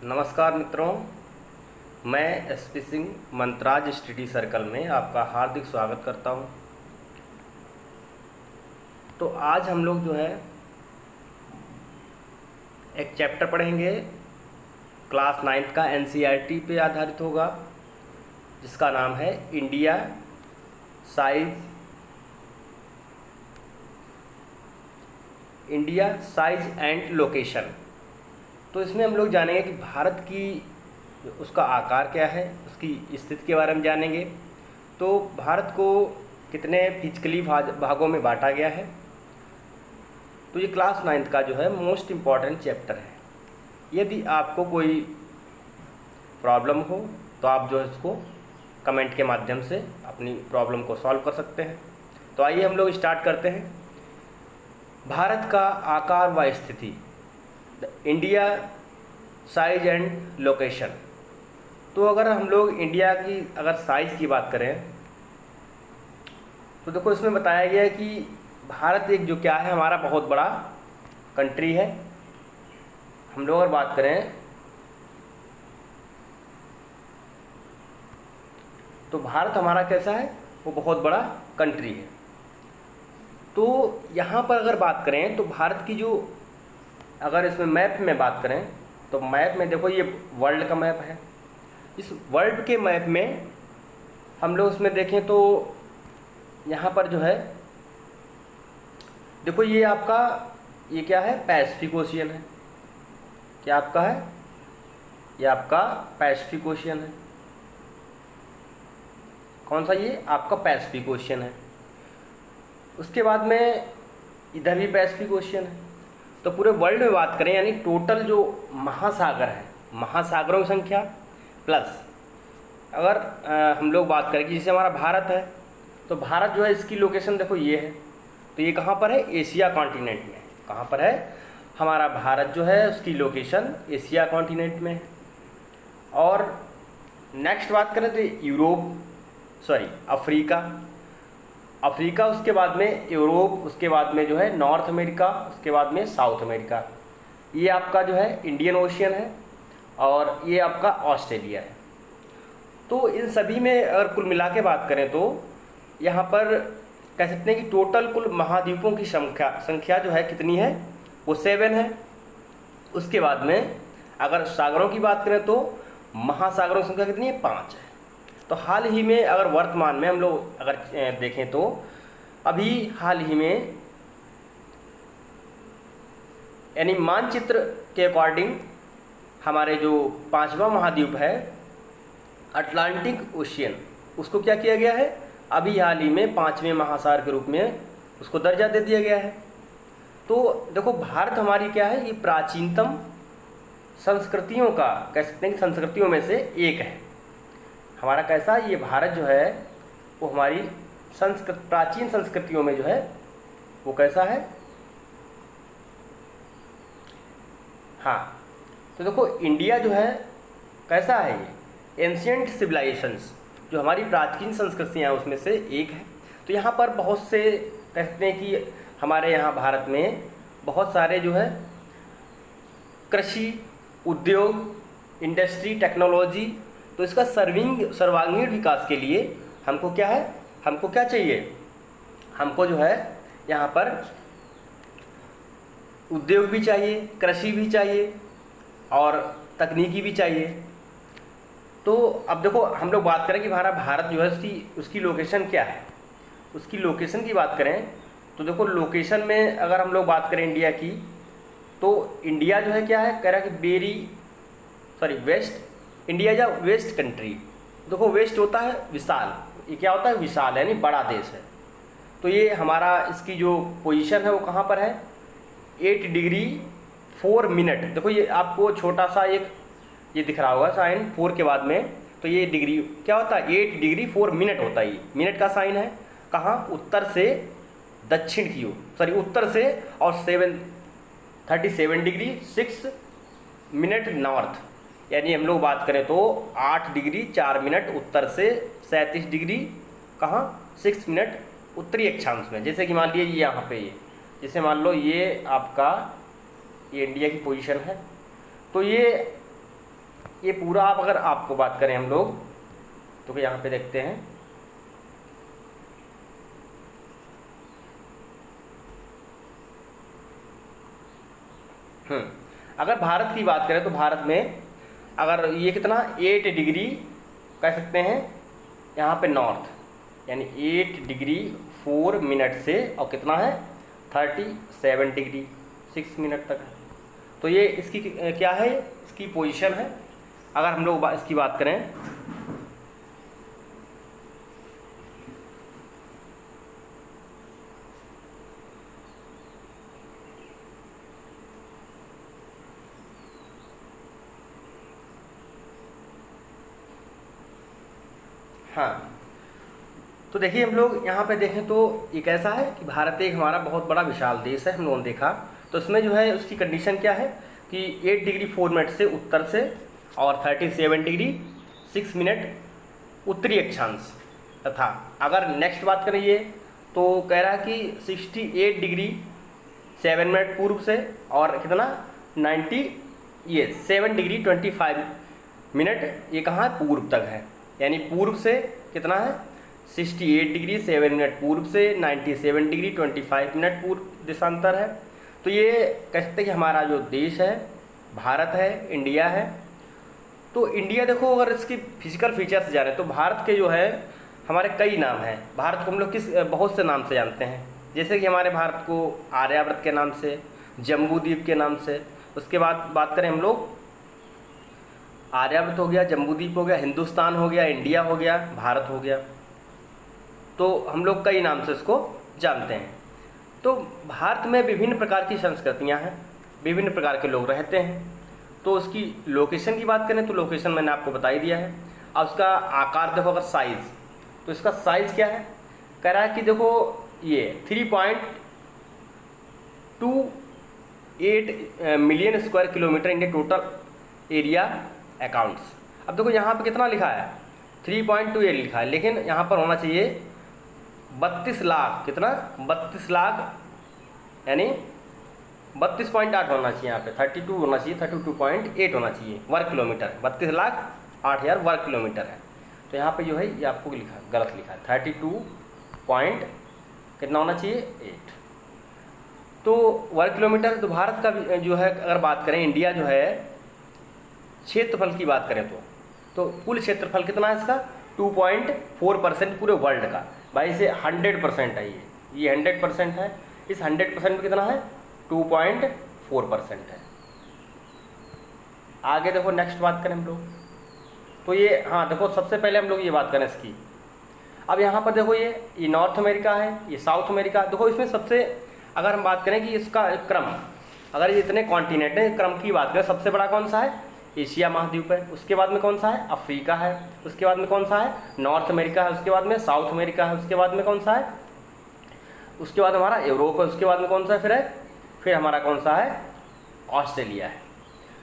नमस्कार मित्रों, मैं एसपी सिंह मंत्राज स्टडी सर्कल में आपका हार्दिक स्वागत करता हूं। तो आज हम लोग जो है एक चैप्टर पढ़ेंगे, क्लास 9 का एनसीईआरटी पे आधारित होगा, जिसका नाम है इंडिया साइज एंड लोकेशन। तो इसमें हम लोग जानेंगे कि भारत की उसका आकार क्या है, उसकी स्थिति के बारे में जानेंगे। तो भारत को कितने फिजिकली भागों में बांटा गया है। तो ये क्लास 9 का जो है मोस्ट इम्पॉर्टेंट चैप्टर है। यदि आपको कोई प्रॉब्लम हो तो आप जो है इसको कमेंट के माध्यम से अपनी प्रॉब्लम को सॉल्व कर सकते हैं। तो आइए हम लोग स्टार्ट करते हैं। भारत का आकार व स्थिति, इंडिया साइज एंड लोकेशन। तो अगर हम लोग इंडिया की अगर साइज़ की बात करें तो देखो इसमें बताया गया है कि भारत एक जो क्या है, हमारा बहुत बड़ा कंट्री है। हम लोग अगर बात करें तो भारत हमारा कैसा है, वो बहुत बड़ा कंट्री है। तो यहाँ पर अगर बात करें तो भारत की जो अगर इसमें मैप में बात करें तो मैप में देखो ये वर्ल्ड का मैप है। इस वर्ल्ड के मैप में हम लोग उसमें देखें तो यहाँ पर जो है देखो ये आपका ये क्या है, पैसिफिक ओशियन है। क्या आपका है, ये आपका पैसिफिक ओशियन है। कौन सा, ये आपका पैसिफिक ओशियन है। उसके बाद में इधर भी पैसिफिक ओशियन है। तो पूरे वर्ल्ड में बात करें यानी टोटल जो महासागर है, महासागरों की संख्या प्लस अगर हम लोग बात करें कि जैसे हमारा भारत है, तो भारत जो है इसकी लोकेशन देखो ये है। तो ये कहाँ पर है, एशिया कॉन्टिनेंट में। कहाँ पर है हमारा भारत जो है, उसकी लोकेशन एशिया कॉन्टिनेंट में है। और नेक्स्ट बात करें तो अफ्रीका, उसके बाद में यूरोप, उसके बाद में जो है नॉर्थ अमेरिका, उसके बाद में साउथ अमेरिका। ये आपका जो है इंडियन ओशियन है और ये आपका ऑस्ट्रेलिया है। तो इन सभी में अगर कुल मिला के बात करें तो यहाँ पर कह सकते हैं कि टोटल कुल महाद्वीपों की संख्या जो है कितनी है, वो 7 है। उसके बाद में अगर सागरों की बात करें तो महासागरों की संख्या कितनी है, 5 है। तो हाल ही में अगर वर्तमान में हम लोग अगर देखें तो अभी हाल ही में यानी मानचित्र के अकॉर्डिंग हमारे जो 5वां महाद्वीप है अटलांटिक ओशियन, उसको क्या किया गया है, अभी हाल ही में 5वें महासागर के रूप में उसको दर्जा दे दिया गया है। तो देखो भारत हमारी क्या है, ये प्राचीनतम संस्कृतियों का कह सकते हैं कि संस्कृतियों में से एक है। हमारा कैसा, ये भारत जो है वो हमारी प्राचीन संस्कृतियों में जो है वो कैसा है। हाँ, तो देखो इंडिया जो है कैसा है, ये एंशियंट सिविलाइजेशंस जो हमारी प्राचीन संस्कृतियाँ उसमें से एक है। तो यहाँ पर बहुत से कहते हैं कि हमारे यहाँ भारत में बहुत सारे जो है कृषि, उद्योग, इंडस्ट्री, टेक्नोलॉजी, तो इसका सर्वांगीण विकास के लिए हमको क्या है, हमको क्या चाहिए, हमको जो है यहाँ पर उद्योग भी चाहिए, कृषि भी चाहिए और तकनीकी भी चाहिए। तो अब देखो हम लोग बात करें कि हमारा भारत जो है उसकी लोकेशन क्या है। उसकी लोकेशन की बात करें तो देखो लोकेशन में अगर हम लोग बात करें इंडिया की, तो इंडिया जो है क्या है, कह रहा है कि वेस्ट इंडिया या वेस्ट कंट्री। देखो वेस्ट होता है विशाल, ये क्या होता है, विशाल यानी बड़ा देश है। तो ये हमारा इसकी जो पोजीशन है वो कहाँ पर है, 8 डिग्री 4 मिनट। देखो ये आपको छोटा सा एक ये दिख रहा होगा साइन 4 के बाद में, तो ये डिग्री क्या होता है, 8 डिग्री 4 मिनट होता है। ये मिनट का साइन है कहाँ, उत्तर से दक्षिण की ओर, उत्तर से, और 37 डिग्री 6 मिनट नॉर्थ, यानी हम लोग बात करें तो 8 डिग्री 4 मिनट उत्तर से, 37 डिग्री कहाँ, 6 मिनट उत्तरी अक्षांश में। जैसे कि मान लीजिए यहाँ पे ये, जैसे मान लो ये आपका ये इंडिया की पोजीशन है, तो ये ये पूरा आप अगर आपको बात करें हम लोग तो यहाँ पे देखते हैं, अगर भारत की बात करें तो भारत में अगर ये कितना 8 डिग्री कह सकते हैं यहाँ पे नॉर्थ, यानी 8 डिग्री 4 मिनट से, और कितना है 37 डिग्री 6 मिनट तक है। तो ये इसकी क्या है, इसकी पोजीशन है। अगर हम लोग इसकी बात करें हाँ, तो देखिए हम लोग यहाँ पे देखें तो ये कैसा है कि भारत एक हमारा बहुत बड़ा विशाल देश है, हम लोगों ने देखा। तो इसमें जो है उसकी कंडीशन क्या है कि 8 डिग्री 4 मिनट से उत्तर से और 37 डिग्री 6 मिनट उत्तरी अक्षांश, तथा अगर नेक्स्ट बात करें ये तो कह रहा है कि 68 डिग्री 7 मिनट पूर्व से और कितना 7 डिग्री 25 मिनट ये कहाँ है पूर्व तक है, यानी पूर्व से कितना है 68 डिग्री 7 मिनट पूर्व से 97 डिग्री 25 मिनट पूर्व देशांतर है। तो ये कह सकते हैं कि हमारा जो देश है भारत है, इंडिया है। तो इंडिया देखो अगर इसकी फिजिकल फीचर्स जाने तो भारत के जो है हमारे कई नाम हैं। भारत को हम लोग किस बहुत से नाम से जानते हैं, जैसे कि हमारे भारत को आर्यावर्त के नाम से, जम्बू द्वीप के नाम से। उसके बाद बात करें हम लोग आर्यावर्त हो गया, जम्बू द्वीप हो गया, हिंदुस्तान हो गया, इंडिया हो गया, भारत हो गया। तो हम लोग कई नाम से इसको जानते हैं। तो भारत में विभिन्न प्रकार की संस्कृतियां हैं, विभिन्न प्रकार के लोग रहते हैं। तो उसकी लोकेशन की बात करें तो लोकेशन मैंने आपको बता ही दिया है। अब उसका आकार देखो अगर साइज़, तो इसका साइज़ क्या है, कह रहा है कि देखो ये 3.28 million square kilometre India total area accounts. अब देखो यहाँ पे कितना लिखा है 3.28 लिखा है, लेकिन यहाँ पर होना चाहिए 32 लाख, कितना 32 लाख यानी 32.8 होना चाहिए, यहाँ पे 32 होना चाहिए, 32.8 होना चाहिए वर्ग किलोमीटर। 32,08,000 वर्ग किलोमीटर है। तो यहाँ पे जो है ये आपको लिखा गलत लिखा है, 32 पॉइंट कितना होना चाहिए 8 तो वर्ग किलोमीटर। तो भारत का जो है अगर बात करें इंडिया जो है क्षेत्रफल की बात करें तो कुल क्षेत्रफल कितना है इसका 2.4% पूरे वर्ल्ड का। भाई से 100% है, ये 100% है। इस 100% में कितना है 2.4% है। आगे देखो नेक्स्ट बात करें हम लोग तो ये हाँ देखो सबसे पहले हम लोग ये बात करें इसकी। अब यहाँ पर देखो ये नॉर्थ अमेरिका है, ये साउथ अमेरिका। देखो इसमें सबसे अगर हम बात करें कि इसका क्रम, अगर ये इतने कॉन्टिनेंट हैं, क्रम की बात करें सबसे बड़ा कौन सा है एशिया महाद्वीप है, उसके बाद में कौन सा है अफ्रीका है, उसके बाद में कौन सा है नॉर्थ अमेरिका है, उसके बाद में साउथ अमेरिका है, उसके बाद में कौन सा है, उसके बाद हमारा यूरोप है, उसके बाद में कौन सा है फिर हमारा कौन सा है ऑस्ट्रेलिया है।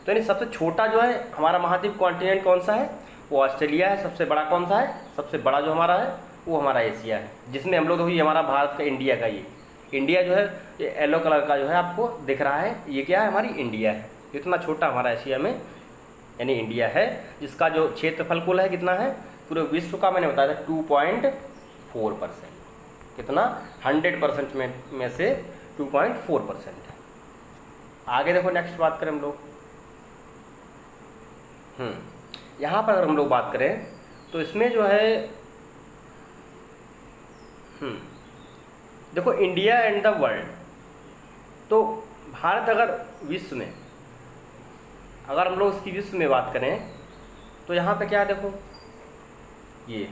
तो यानी सबसे छोटा जो है हमारा महाद्वीप कॉन्टिनेंट कौन सा है वो ऑस्ट्रेलिया है। सबसे बड़ा कौन सा है, सबसे बड़ा जो हमारा है वो हमारा एशिया है, जिसमें हम लोग हुई हमारा भारत का इंडिया का ये इंडिया जो है ये येलो कलर का जो है आपको दिख रहा है, ये क्या है हमारी इंडिया है। इतना छोटा हमारा एशिया में यानी इंडिया है, जिसका जो क्षेत्रफल कुल है कितना है पूरे विश्व का मैंने बताया था 2.4%, कितना 100% में से 2.4% है। आगे देखो नेक्स्ट बात करें हम लोग यहाँ पर अगर हम लोग बात करें तो इसमें जो है देखो इंडिया एंड द वर्ल्ड। तो भारत अगर विश्व में अगर हम लोग इसकी विश्व में बात करें तो यहाँ पे क्या है देखो ये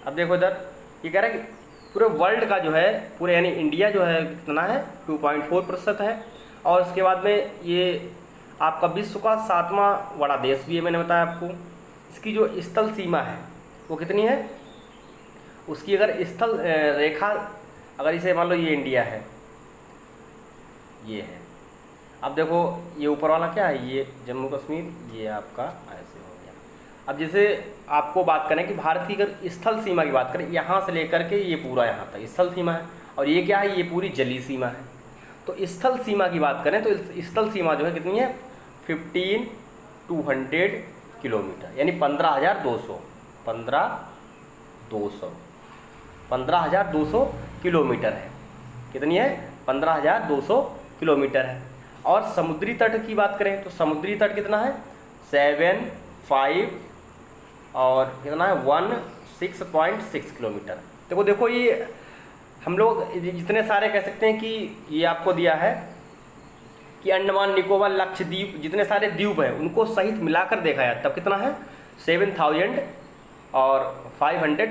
अब देखो इधर ये कह रहा है कि पूरे वर्ल्ड का जो है पूरे यानी इंडिया जो है कितना है 2.4% है। और उसके बाद में ये आपका विश्व का 7वां बड़ा देश भी है, मैंने बताया आपको। इसकी जो स्थल सीमा है वो कितनी है, उसकी अगर स्थल रेखा अगर इसे मान लो ये इंडिया है ये है। अब देखो ये ऊपर वाला क्या है ये जम्मू कश्मीर, ये आपका ऐसे हो गया। अब जैसे आपको बात करें कि भारत की अगर स्थल सीमा की बात करें यहाँ से लेकर के ये पूरा यहाँ तक स्थल सीमा है, और ये क्या है ये पूरी जलीय सीमा है। तो स्थल सीमा की बात करें तो स्थल सीमा जो है कितनी है 15,200 किलोमीटर, यानी 15,200 15,200 किलोमीटर है। कितनी है 15,200 किलोमीटर है। और समुद्री तट की बात करें तो समुद्री तट कितना है 75 और कितना है 16.6 किलोमीटर। देखो ये हम लोग जितने सारे कह सकते हैं कि ये आपको दिया है कि अंडमान निकोबार लक्षद्वीप जितने सारे द्वीप हैं उनको सहित मिलाकर देखा जाए तब कितना है 7,500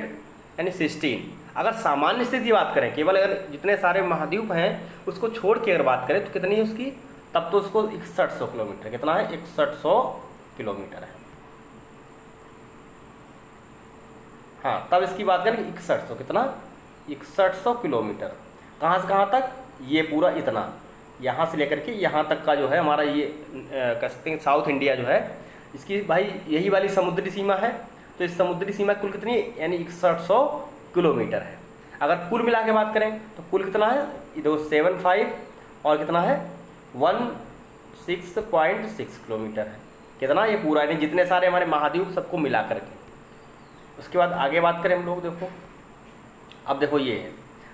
यानी 16। अगर सामान्य स्थिति की बात करें केवल अगर जितने सारे महाद्वीप हैं उसको छोड़ के अगर बात करें तो कितनी है उसकी, तब तो उसको 6100 किलोमीटर, कितना है 6100 किलोमीटर है। हाँ, तब इसकी बात करें 6100 कितना 6100 किलोमीटर। कहाँ से कहाँ तक, ये पूरा इतना यहाँ से लेकर के यहाँ तक का जो है हमारा ये कह सकते हैं साउथ इंडिया जो है इसकी भाई यही वाली समुद्री सीमा है। तो इस समुद्री सीमा कुल कितनी है यानी 6100 किलोमीटर है। अगर कुल मिला के बात करें तो कुल कितना है देखो 75 और कितना है 16.6 किलोमीटर है। कितना ये पूरा यानी जितने सारे हमारे महाद्वीप सबको मिला करके। उसके बाद आगे बात करें हम लोग, देखो अब देखो ये है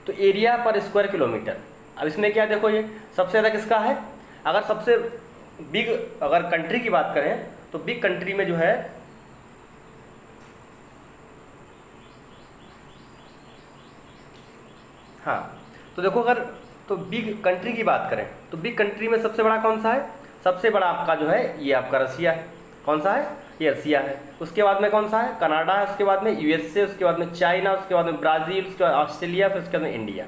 तो एरिया पर स्क्वायर किलोमीटर। अब इसमें क्या देखो ये सबसे ज़्यादा किसका है, अगर सबसे बिग अगर कंट्री की बात करें तो बिग कंट्री में जो है हाँ, तो देखो अगर तो बिग कंट्री की बात करें तो बिग कंट्री में सबसे बड़ा कौन सा है, सबसे बड़ा आपका जो है ये आपका रसिया है। कौन सा है, ये रसिया है। उसके बाद में कौन सा है, कनाडा है। उसके बाद में यूएसए, उसके बाद में चाइना, उसके बाद में ब्राज़ील, उसके बाद ऑस्ट्रेलिया, फिर उसके बाद में इंडिया।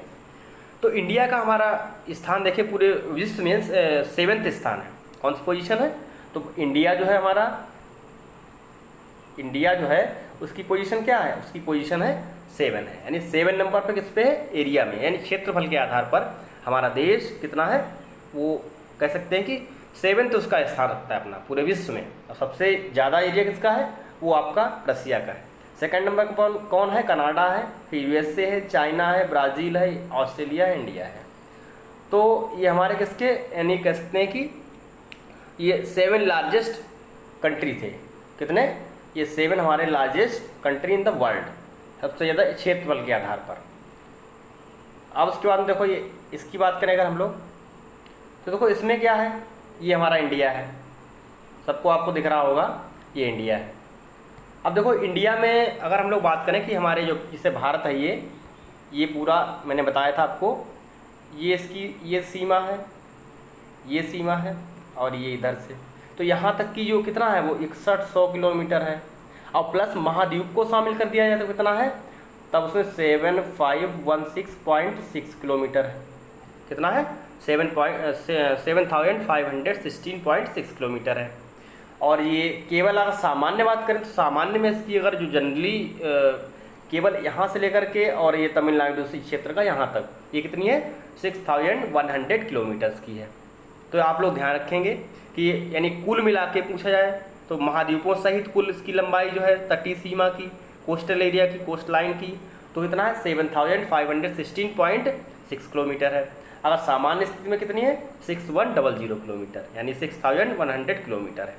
तो इंडिया का हमारा स्थान देखें पूरे विश्व में 7वें स्थान है। कौन सी पोजीशन है, तो इंडिया जो है हमारा, इंडिया जो है उसकी पोजीशन क्या है, उसकी पोजीशन है 7 है, यानी 7 नंबर पर किस पे है, एरिया में, यानी क्षेत्रफल के आधार पर हमारा देश कितना है, वो कह सकते हैं कि 7th उसका स्थान रखता है अपना पूरे विश्व में। और सबसे ज़्यादा एरिया किसका है, वो आपका रसिया का है। सेकंड नंबर पर कौन है, कनाडा है, फिर यूएसए है, चाइना है, ब्राज़ील है, ऑस्ट्रेलिया है, इंडिया है। तो ये हमारे किसके यानी कह सकते हैं कि ये 7 लार्जेस्ट कंट्री थे। कितने, ये 7 हमारे largest country in the world, सबसे ज़्यादा क्षेत्रफल के आधार पर। अब उसके बाद में देखो ये इसकी बात करें अगर हम लोग तो देखो इसमें क्या है, ये हमारा इंडिया है, सबको आपको दिख रहा होगा ये इंडिया है। अब देखो इंडिया में अगर हम लोग बात करें कि हमारे जो जैसे भारत है ये पूरा मैंने बताया था आपको, ये इसकी ये सीमा है, ये सीमा है और ये इधर से, तो यहाँ तक की जो कितना है वो 6100 किलोमीटर है। और प्लस महाद्वीप को शामिल कर दिया जाए तो कितना है, तब उसमें 7516.6 किलोमीटर है। कितना है 7,516.6 किलोमीटर है। और ये केवल अगर सामान्य बात करें तो सामान्य में इसकी अगर जो जनरली केवल यहाँ से लेकर के और ये तमिलनाडु से क्षेत्र का यहाँ तक ये कितनी है 6100 किलोमीटर्स की है। तो आप लोग ध्यान रखेंगे कि यानी कुल मिला के पूछा जाए तो महाद्वीपों सहित कुल इसकी लंबाई जो है तटीय सीमा की, कोस्टल एरिया की, कोस्ट लाइन की, तो कितना है 7516.6 किलोमीटर है। अगर सामान्य स्थिति में कितनी है 6100 किलोमीटर, यानी 6100 किलोमीटर है।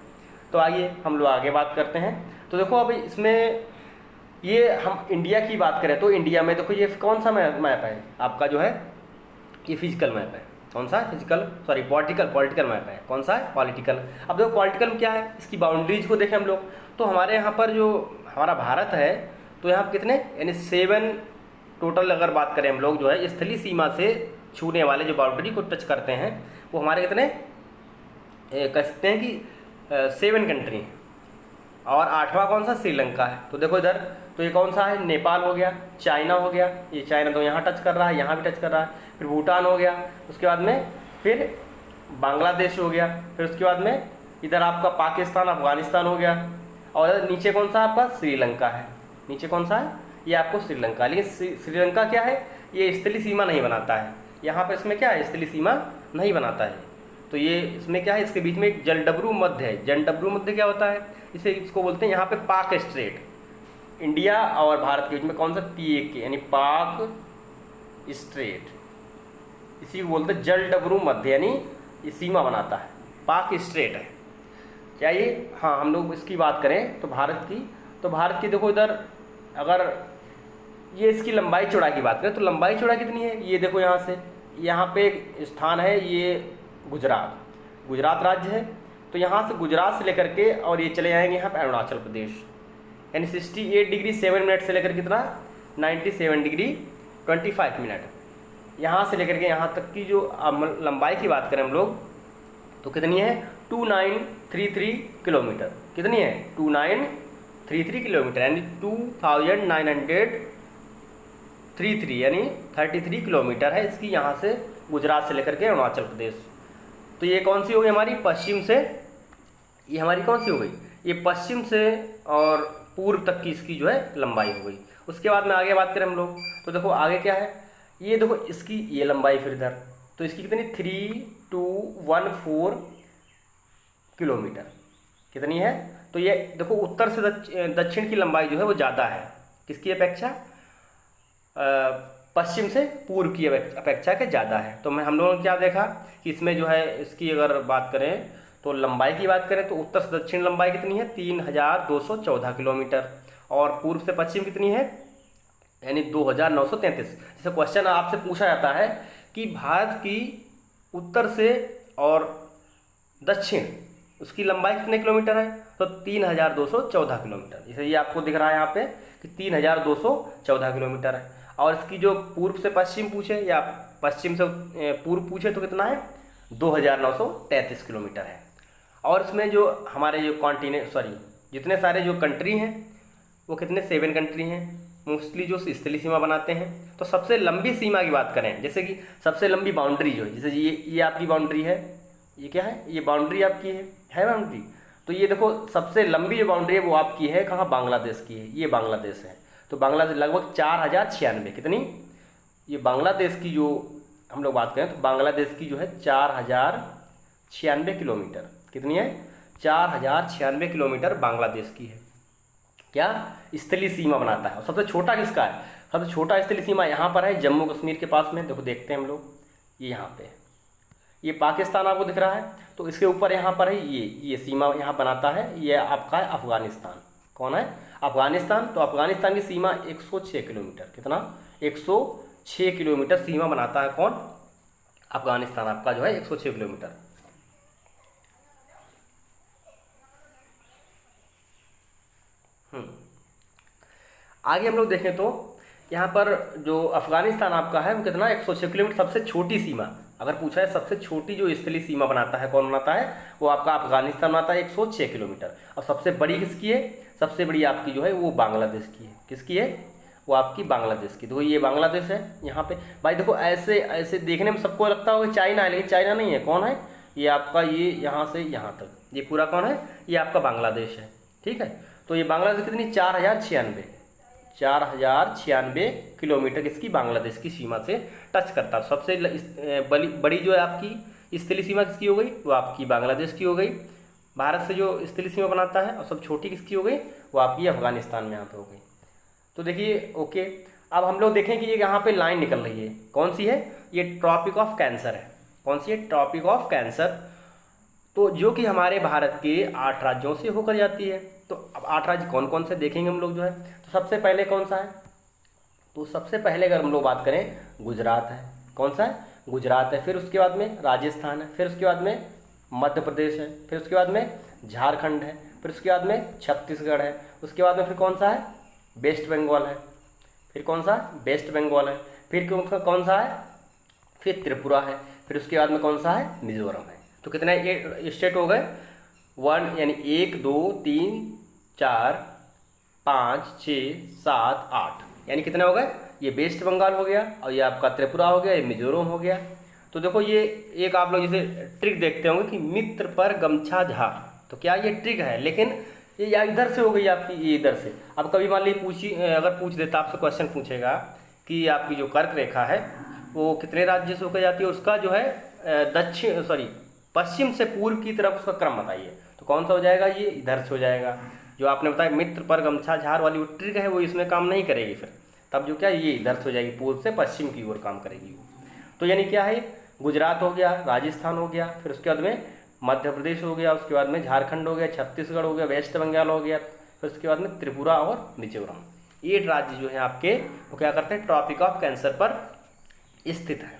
तो आइए हम लोग आगे बात करते हैं। तो देखो अभी इसमें ये हम इंडिया की बात करें तो इंडिया में देखो ये कौन सा मैप है आपका जो है, ये फिजिकल मैप है। कौन सा है, फिजिकल सॉरी पॉलिटिकल मैप है। कौन सा है, पॉलिटिकल। अब देखो पॉलिटिकल में क्या है, इसकी बाउंड्रीज को देखें हम लोग तो हमारे यहाँ पर जो हमारा भारत है तो यहाँ पर कितने यानी 7 टोटल अगर बात करें हम लोग जो है स्थलीय सीमा से छूने वाले जो बाउंड्री को टच करते हैं वो हमारे कितने कह सकते हैं कि 7 कंट्री हैं। और 8वां कौन सा, श्रीलंका है। तो देखो इधर तो ये कौन सा है, नेपाल हो गया, चाइना हो गया, ये चाइना तो यहाँ टच कर रहा है, यहाँ भी टच कर रहा है, फिर भूटान हो गया, उसके बाद में फिर बांग्लादेश हो गया, फिर उसके बाद में इधर आपका पाकिस्तान अफगानिस्तान हो गया, और इधर नीचे कौन सा आपका श्रीलंका है। नीचे कौन सा है, ये आपको श्रीलंका। लेकिन श्रीलंका क्या है, ये स्थलीय सीमा नहीं बनाता है, यहाँ पर इसमें क्या है स्थलीय सीमा नहीं बनाता है। तो ये इसमें क्या है, इसके बीच में एक जलडब्रू मध्य है। जलडब्रू मध्य क्या होता है, इसे इसको बोलते हैं यहाँ पे पाक स्ट्रेट। इंडिया और भारत के बीच में कौन सा, PAK यानी पाक स्ट्रेट, इसी को बोलते हैं जलडमरू मध्य, यानी ये सीमा बनाता है, पाक स्ट्रेट है। क्या ये, हाँ हम लोग इसकी बात करें तो भारत की देखो इधर, अगर ये इसकी लंबाई चौड़ाई की बात करें तो लंबाई चौड़ाई कितनी है, ये देखो यहाँ से यहाँ पे एक स्थान है, ये गुजरात राज्य है। तो यहाँ से गुजरात से लेकर के और ये चले जाएंगे यहाँ पे अरुणाचल प्रदेश, यानी 68 डिग्री 7 मिनट से लेकर कितना 97 डिग्री 25 मिनट। यहाँ से लेकर के यहाँ तक की जो लंबाई की बात करें हम लोग तो कितनी है 2933 किलोमीटर। कितनी है 2933 किलोमीटर, यानी 2933 यानी 33 किलोमीटर है इसकी, यहाँ से गुजरात से लेकर के अरुणाचल प्रदेश। तो ये कौन सी हो गई हमारी पश्चिम से, ये हमारी कौन सी हो गई, ये पश्चिम से और पूर्व तक की इसकी जो है लंबाई हो गई। उसके बाद में आगे बात करें हम लोग तो देखो आगे क्या है, ये देखो इसकी ये लंबाई फिर इधर, तो इसकी कितनी 3214 किलोमीटर कितनी है। तो ये देखो उत्तर से दक्षिण की लंबाई जो है वो ज़्यादा है, किसकी अपेक्षा, पश्चिम से पूर्व की अपेक्षा के ज़्यादा है। तो हम लोगों ने क्या देखा कि इसमें जो है इसकी अगर बात करें तो लंबाई की बात करें तो उत्तर से दक्षिण लंबाई कितनी है 3214 किलोमीटर, और पूर्व से पश्चिम कितनी है यानी 2933। जैसे क्वेश्चन आपसे पूछा जाता है कि भारत की उत्तर से और दक्षिण उसकी लंबाई कितने किलोमीटर है, तो 3214 किलोमीटर। जैसे ये आपको दिख रहा है यहाँ पे कि 3214 किलोमीटर है। और इसकी जो पूर्व से पश्चिम पूछे या पश्चिम से पूर्व पूछे तो कितना है 2933 किलोमीटर है। और इसमें जो हमारे जो जितने सारे जो कंट्री हैं वो कितने 7 कंट्री हैं, मोस्टली जो स्थलीय सीमा बनाते हैं। तो सबसे लंबी सीमा की बात करें, जैसे कि सबसे लंबी बाउंड्री जो है, जैसे ये आपकी बाउंड्री है, ये क्या है, ये बाउंड्री आपकी है बाउंड्री। तो ये देखो सबसे लंबी जो बाउंड्री है वो आपकी है कहाँ, बांग्लादेश की है, ये बांग्लादेश है। तो बांग्लादेश लगभग 4096 कितनी, ये बांग्लादेश की जो हम लोग बात करें तो बांग्लादेश की जो है 4096 किलोमीटर, कितनी है 4096 किलोमीटर बांग्लादेश की है, क्या स्थलीय सीमा बनाता है। और सबसे छोटा किसका है, सबसे छोटा स्थलीय सीमा यहाँ पर है जम्मू कश्मीर के पास में, देखो देखते हैं हम लोग, ये यहाँ पे ये पाकिस्तान आपको दिख रहा है, तो इसके ऊपर यहाँ पर है ये सीमा यहाँ बनाता है, ये आपका है अफगानिस्तान। कौन है, अफगानिस्तान। तो अफगानिस्तान की सीमा 106 किलोमीटर, कितना 106 किलोमीटर सीमा बनाता है कौन, अफगानिस्तान आपका जो है 106 किलोमीटर। आगे हम लोग देखें तो यहाँ पर जो अफगानिस्तान आपका है वो कितना 106 किलोमीटर, सबसे छोटी सीमा अगर पूछा है सबसे छोटी जो स्थलीय सीमा बनाता है कौन बनाता है, वो आपका अफगानिस्तान बनाता है 106 किलोमीटर। और सबसे बड़ी किसकी है, सबसे बड़ी आपकी जो है वो बांग्लादेश की है, किसकी है, वो आपकी बांग्लादेश की। तो ये बांग्लादेश है यहाँ पे भाई। देखो ऐसे ऐसे देखने में सबको लगता होगा चाइना है, लेकिन चाइना नहीं है। कौन है, ये आपका ये यहाँ से यहाँ तक ये पूरा कौन है, ये आपका बांग्लादेश है, ठीक है। तो ये बांग्लादेश कितनी 4096 किलोमीटर किसकी, बांग्लादेश की सीमा से टच करता है। सबसे बड़ी जो है आपकी स्थलीय सीमा किसकी हो गई, वो आपकी बांग्लादेश की हो गई, भारत से जो स्थलीय सीमा बनाता है। और सब छोटी किसकी हो गई, वो आपकी अफगानिस्तान में यहाँ पे हो गई। तो देखिए ओके, अब हम लोग देखें कि ये यहाँ पे लाइन निकल रही है, कौन सी है, ये ट्रॉपिक ऑफ कैंसर है। कौन सी है, ट्रॉपिक ऑफ कैंसर। तो जो कि हमारे भारत के 8 राज्यों से होकर जाती है। तो अब 8 राज्य कौन कौन से देखेंगे हम लोग जो है। तो सबसे पहले कौन सा है, तो सबसे पहले अगर हम लोग बात करें गुजरात है। कौन सा है, गुजरात है। फिर उसके बाद में राजस्थान है, फिर उसके बाद में मध्य प्रदेश है, फिर उसके बाद में झारखंड है, फिर उसके बाद में छत्तीसगढ़ है, उसके बाद में फिर कौन सा है, वेस्ट बंगाल है, फिर कौन सा, वेस्ट बंगाल है, फिर कौन सा है, फिर त्रिपुरा है, फिर उसके बाद में कौन सा है, मिजोरम है। तो कितने ये स्टेट हो गए, 1 यानी 1 2 3 4 5 6 7 8 यानी कितने हो गए, ये वेस्ट बंगाल हो गया और ये आपका त्रिपुरा हो गया, ये मिजोरम हो गया। तो देखो ये एक आप लोग जैसे ट्रिक देखते होंगे कि मित्र पर गमछा झार, तो क्या ये ट्रिक है, लेकिन ये या इधर से हो गई आपकी, ये इधर से। अब कभी मान लीजिए अगर पूछ देता, आपसे क्वेश्चन पूछेगा कि आपकी जो कर्क रेखा है वो कितने राज्य से होकर जाती है, उसका जो है पश्चिम से पूर्व की तरफ उसका क्रम बताइए। तो कौन सा हो जाएगा, ये इधर से हो जाएगा। जो आपने बताया मित्र पर गमछा झार वाली वो ट्रिक है, वो इसमें काम नहीं करेगी। फिर तब जो क्या ये इधर से हो जाएगी, पूर्व से पश्चिम की ओर काम करेगी। तो यानी क्या है, गुजरात हो गया, राजस्थान हो गया, फिर उसके बाद में मध्य प्रदेश हो गया, उसके बाद में झारखंड हो गया, छत्तीसगढ़ हो गया, वेस्ट बंगाल हो गया, फिर उसके बाद में त्रिपुरा और मिजोरम। ये राज्य जो है आपके वो क्या करते हैं, ट्रॉपिक ऑफ कैंसर पर स्थित है।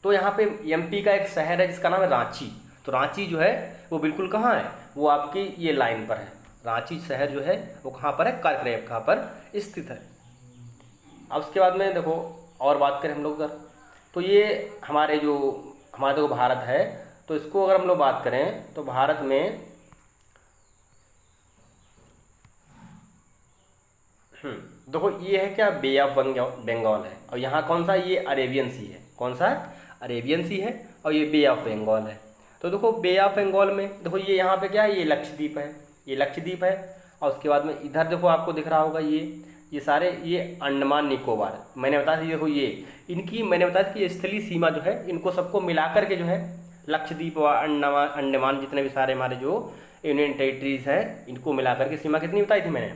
तो यहाँ पे एमपी का एक शहर है जिसका नाम है रांची। तो रांची जो है वो बिल्कुल कहाँ है, वो आपकी ये लाइन पर है। रांची शहर जो है वो कहाँ पर है, कर्क रेखा पर स्थित है। अब उसके बाद में देखो और बात करें हम लोग अगर, तो ये हमारा जो भारत है, तो इसको अगर हम लोग बात करें तो भारत में देखो ये है क्या, बे ऑफ बंगाल है, और यहाँ कौन सा, ये अरेबियन सी है। कौन सा है, अरेबियन सी है, और ये बे ऑफ बंगाल है। तो देखो बे ऑफ बंगाल में देखो ये यहाँ पे क्या है, ये लक्षद्वीप है, ये लक्षद्वीप है। और उसके बाद में इधर देखो आपको दिख रहा होगा ये सारे ये अंडमान निकोबार, मैंने बताया देखो ये इनकी, मैंने बताया कि स्थलीय सीमा जो है इनको सबको मिलाकर के जो है लक्षद्वीप और अंडमान जितने भी सारे हमारे जो यूनियन टेरिटरीज हैं, इनको मिलाकर के सीमा कितनी बताई थी मैंने,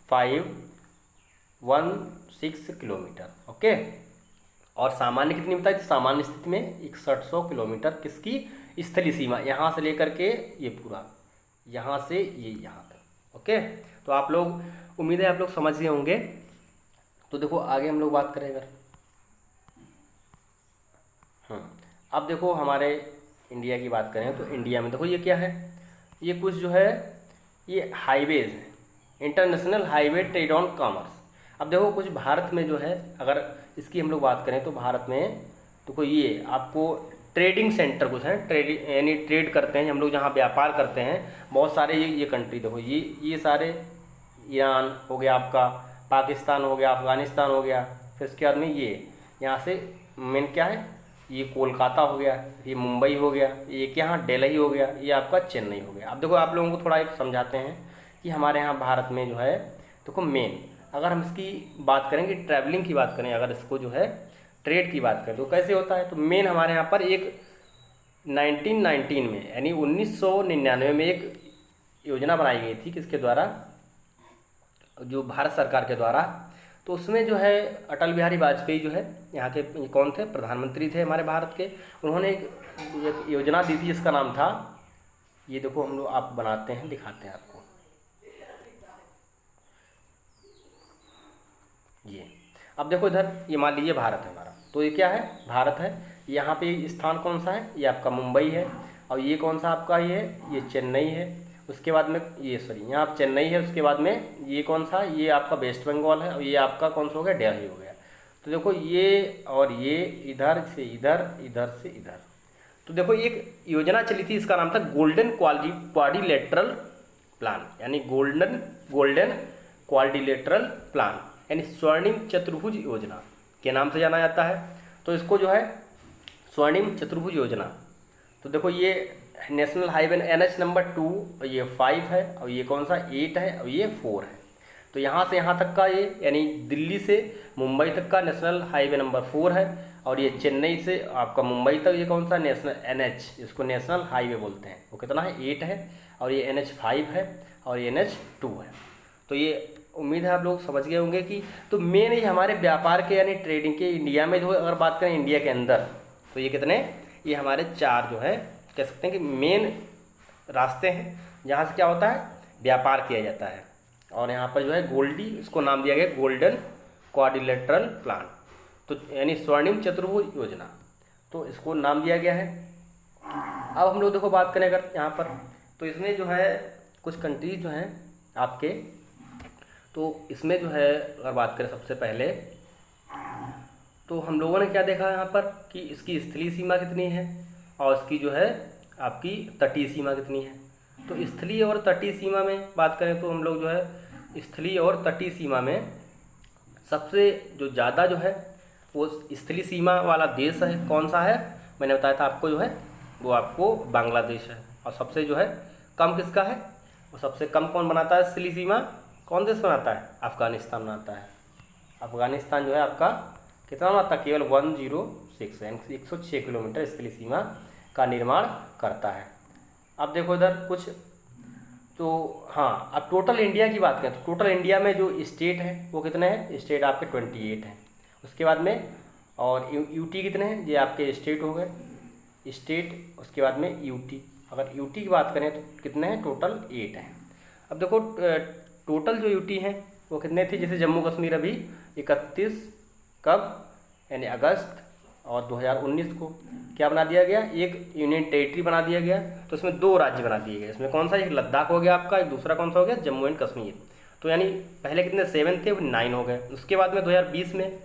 7516 किलोमीटर। ओके, और सामान्य कितनी बताई थी, सामान्य स्थिति में 6100 किलोमीटर किसकी स्थलीय सीमा, यहाँ से लेकर के ये पूरा यहाँ से ये यहाँ तक। ओके, तो आप लोग, उम्मीद है आप लोग समझ गए होंगे। तो देखो आगे हम लोग बात करें अगर, अब देखो हमारे इंडिया की बात करें तो इंडिया में देखो ये क्या है, ये कुछ जो है ये हाईवेज है, international highway trade on commerce. अब देखो कुछ भारत में जो है, अगर इसकी हम लोग बात करें तो भारत में देखो ये आपको ट्रेडिंग सेंटर कुछ है, यानी ट्रेड करते हैं हम लोग, जहाँ व्यापार करते हैं बहुत सारे ये कंट्री देखो ये सारे, ईरान हो गया आपका, पाकिस्तान हो गया, अफ़गानिस्तान हो गया, फिर उसके बाद में ये यहाँ से मेन क्या है, ये कोलकाता हो गया, ये मुंबई हो गया, ये क्या यहाँ दिल्ली हो गया, ये आपका चेन्नई हो गया। अब देखो आप लोगों को थोड़ा एक समझाते हैं कि हमारे यहाँ भारत में जो है देखो मेन, अगर हम इसकी बात करेंगे, ट्रैवलिंग की बात करें, अगर इसको जो है ट्रेड की बात करें तो कैसे होता है, तो मेन हमारे यहाँ पर एक 1919 में यानी 1999 में एक योजना बनाई गई थी, किसके द्वारा, जो भारत सरकार के द्वारा। तो उसमें जो है अटल बिहारी वाजपेयी जो है यहाँ के कौन थे, प्रधानमंत्री थे हमारे भारत के, उन्होंने एक योजना दी थी जिसका नाम था, ये देखो हम लोग आप बनाते हैं दिखाते हैं आपको, ये अब देखो इधर ये मान लीजिए भारत है हमारा, तो ये क्या है, भारत है, यहाँ पे स्थान कौन सा है, ये आपका मुंबई है, और ये कौन सा आपका ये चेन्नई है, उसके बाद में ये यहाँ आप चेन्नई है, उसके बाद में ये कौन सा, ये आपका वेस्ट बंगाल है, और ये आपका कौन सा हो गया, दिल्ली हो गया। तो देखो ये और ये इधर से इधर, इधर से इधर। तो देखो एक योजना चली थी, इसका नाम था गोल्डन क्वाड्रिलेटरल प्लान, यानी गोल्डन क्वाड्रिलेटरल प्लान, यानी स्वर्णिम चतुर्भुज योजना के नाम से जाना जाता है। तो इसको जो है स्वर्णिम चतुर्भुज योजना, तो देखो ये नेशनल हाईवे NH नंबर 2, और ये 5 है, और ये कौन सा 8 है, और ये 4 है। तो यहाँ से यहाँ तक का ये, यानी दिल्ली से मुंबई तक का नेशनल हाईवे नंबर 4 है, और ये चेन्नई से आपका मुंबई तक ये कौन सा नेशनल NH, इसको नेशनल हाईवे बोलते हैं, वो कितना है 8 है, और ये NH 5 है, और ये NH 2 है। तो ये उम्मीद है आप लोग समझ गए होंगे कि तो मेन ये हमारे व्यापार के यानी ट्रेडिंग के इंडिया में जो है, अगर बात करें इंडिया के अंदर, तो ये कितने, ये हमारे 4 जो है कह सकते हैं कि मेन रास्ते हैं जहाँ से क्या होता है, व्यापार किया जाता है। और यहाँ पर जो है इसको नाम दिया गया गोल्डन क्वाड्रिलेटरल प्लान, तो यानी स्वर्णिम चतुर्भुज योजना, तो इसको नाम दिया गया है। अब हम लोग देखो बात करें अगर यहाँ पर, तो इसमें जो है कुछ कंट्रीज जो हैं आपके, तो इसमें जो है अगर बात करें सबसे पहले, तो हम लोगों ने क्या देखा यहाँ पर कि इसकी स्थलीय सीमा कितनी है, और इसकी जो है आपकी तटीय सीमा कितनी है। तो स्थलीय और तटीय सीमा में बात करें तो हम लोग जो है स्थलीय और तटीय सीमा में सबसे जो ज़्यादा जो है वो स्थलीय सीमा वाला देश है, कौन सा है, मैंने बताया था आपको जो है वो आपको बांग्लादेश है। और सबसे जो है कम किसका है, वो सबसे कम कौन बनाता है स्थलीय सीमा, कौन देश बनाता है, अफ़गानिस्तान बनाता है। अफ़गानिस्तान जो है आपका कितना बनाता है, केवल 106 यानी 106 किलोमीटर स्थलीय सीमा का निर्माण करता है। अब देखो इधर कुछ, तो हाँ अब टोटल इंडिया की बात करें तो टोटल इंडिया में जो स्टेट है वो कितने हैं, स्टेट आपके 28 हैं। उसके बाद में और यूटी कितने हैं, ये आपके स्टेट हो गए, स्टेट, उसके बाद में यूटी। अगर यूटी की बात करें तो कितने हैं, टोटल 8 हैं। अब देखो टोटल जो यूटी हैं वो कितने थे, जैसे जम्मू कश्मीर अभी 31 कब, यानी अगस्त और 2019 को क्या बना दिया गया, एक यूनियन टेरिटरी बना दिया गया। तो इसमें 2 राज्य बना दिए गए, इसमें कौन सा, एक लद्दाख हो गया आपका, एक दूसरा कौन सा हो गया, जम्मू एंड कश्मीर। तो यानी पहले कितने 7 थे, वो 9 हो गए। उसके बाद में 2020 में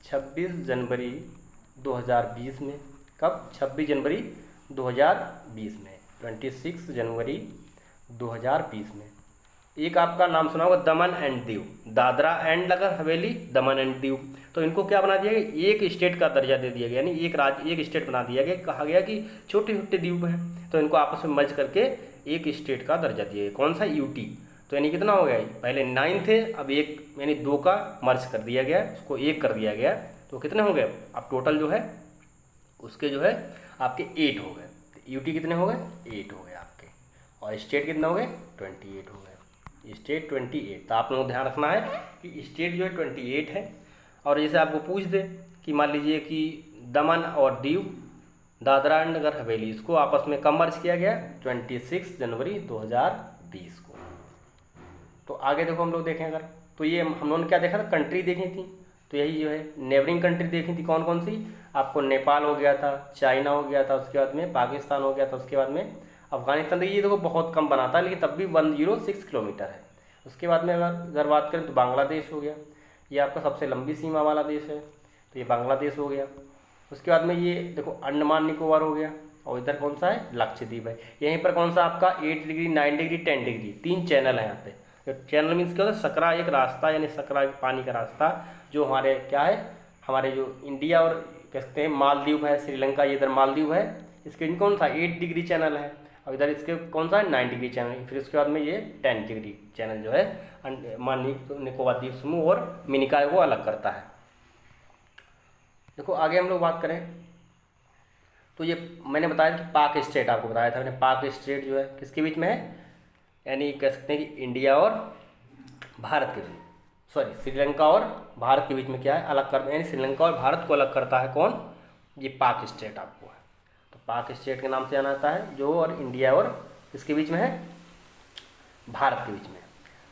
26 जनवरी 2020 में, कब, 26 जनवरी 2020 में, 26 जनवरी 2020 में एक आपका नाम सुना होगा दमन and Diu, Dadra and Nagar Haveli, Daman and Diu. तो इनको क्या बना दिया गया, एक स्टेट का दर्जा दे दिया गया, यानी एक राज्य, एक स्टेट बना दिया गया। कहा गया कि छोटे छोटे द्वीप हैं तो इनको आपस में मर्ज करके एक स्टेट का दर्जा दिया गया। कौन सा, यूटी। तो यानी कितना हो गया, पहले 9 थे, अब एक यानी 2 का मर्ज कर दिया गया, उसको 1 कर दिया गया। तो कितने हो गए, अब टोटल जो है उसके जो है आपके 8 हो गए। यूटी कितने हो गए, 8 हो गए आपके, और स्टेट कितने हो गए, 28 हो गए, स्टेट 28। तो आप लोगों को ध्यान रखना है कि स्टेट जो है 28 है। और जैसे आपको पूछ दे कि मान लीजिए कि दमन और दीव, दादरा एंड नगर हवेली, इसको आपस में कब मर्ज किया गया, 26 जनवरी 2020 को। तो आगे देखो हम लोग देखें अगर, तो ये हम लोगों ने क्या देखा था, कंट्री देखी थी। तो यही जो है नेबरिंग कंट्री देखी थी, कौन कौन सी, आपको नेपाल हो गया था, चाइना हो गया था, उसके बाद में पाकिस्तान हो गया था, उसके बाद में अफगानिस्तान। देखिए ये देखो बहुत कम बनाता है लेकिन तब भी 106 किलोमीटर है। उसके बाद में अगर बात करें तो बांग्लादेश हो गया, ये आपका सबसे लंबी सीमा वाला देश है, तो ये बांग्लादेश हो गया। उसके बाद में ये देखो अंडमान निकोबार हो गया, और इधर कौन सा है, लक्षद्वीप है। यहीं पर कौन सा आपका 8 डिग्री, 9 डिग्री, 10 डिग्री, 3 चैनल है यहाँ पे। तो चैनल मीन्स क्या होता है, सकरा एक रास्ता, यानी सकरा एक पानी का रास्ता, जो हमारे क्या है, हमारे जो इंडिया और कहते हैं मालदीव है, श्रीलंका, ये इधर मालदीव है, इसके कौन सा 8 डिग्री चैनल है, और इधर इसके कौन सा है 9 डिग्री चैनल। फिर उसके बाद में ये 10 डिग्री चैनल जो है अंडमान निकोबार द्वीप समूह और मिनिकॉय को अलग करता है। देखो आगे हम लोग बात करें तो ये मैंने बताया कि पाक स्टेट, आपको बताया था मैंने, पाक स्टेट जो है किसके बीच में है, यानी कह सकते हैं कि इंडिया और भारत के बीच, सॉरी श्रीलंका और भारत के बीच में क्या है, अलग कर, यानी श्रीलंका और भारत को अलग करता है कौन, ये पाक स्टेट आपको है। तो पाक स्टेट के नाम से जाना जाता है, जो और इंडिया और इसके बीच में है, भारत के बीच में।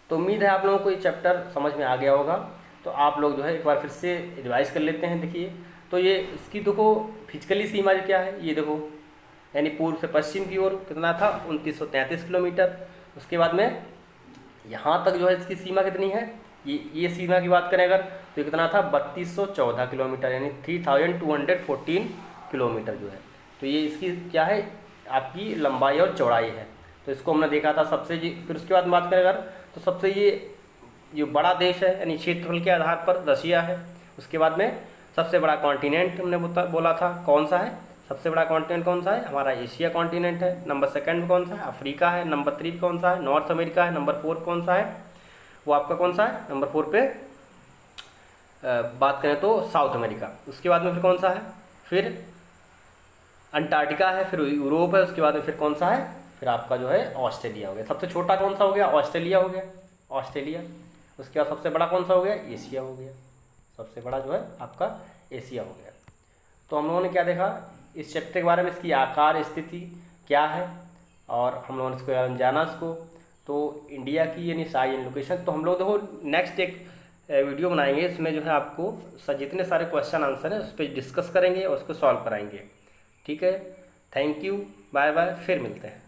तो उम्मीद है आप लोगों को ये चैप्टर समझ में आ गया होगा। तो आप लोग जो है एक बार फिर से रिवाइज कर लेते हैं। देखिए तो ये इसकी देखो फिजिकली सीमा क्या है, ये देखो यानी पूर्व से पश्चिम की ओर कितना था, 2933 किलोमीटर। उसके बाद में यहाँ तक जो है इसकी सीमा कितनी है, ये सीमा की बात करें अगर तो ये कितना था, 3214 किलोमीटर, यानी 3214 किलोमीटर जो है। तो ये इसकी क्या है, आपकी लंबाई और चौड़ाई है। तो इसको हमने देखा था सबसे। फिर उसके बाद बात करें अगर तो सबसे ये जो बड़ा देश है यानी क्षेत्रफल के आधार पर रशिया है। उसके बाद में सबसे बड़ा कॉन्टिनेंट हमने बोला था कौन सा है, सबसे बड़ा कॉन्टिनेंट कौन सा है, हमारा एशिया कॉन्टिनेंट है। नंबर 2 कौन सा है, अफ्रीका है। नंबर 3 कौन सा है, नॉर्थ अमेरिका है। नंबर 4 कौन सा है, वो आपका कौन सा है, नंबर 4 पे बात करें तो साउथ अमेरिका। उसके बाद में फिर कौन सा है, फिर अंटार्कटिका है, फिर यूरोप है। उसके बाद में फिर कौन सा है, फिर आपका जो है ऑस्ट्रेलिया हो गया। सबसे छोटा कौन सा हो गया, ऑस्ट्रेलिया हो गया, ऑस्ट्रेलिया। उसके बाद सबसे बड़ा कौन सा हो गया, एशिया हो गया, सबसे बड़ा जो है आपका एशिया हो गया। तो हम लोगों ने क्या देखा इस चैप्टर के बारे में, इसकी आकार स्थिति क्या है, और हम लोगों ने इसको जाना इसको। तो इंडिया की यानी साइज एंड लोकेशन। तो हम लोग देखो नेक्स्ट एक वीडियो बनाएंगे, इसमें जो है आपको जितने सारे क्वेश्चन आंसर हैं उस पर डिस्कस करेंगे और उसको सॉल्व कराएंगे। ठीक है, थैंक यू, बाय बाय, फिर मिलते हैं।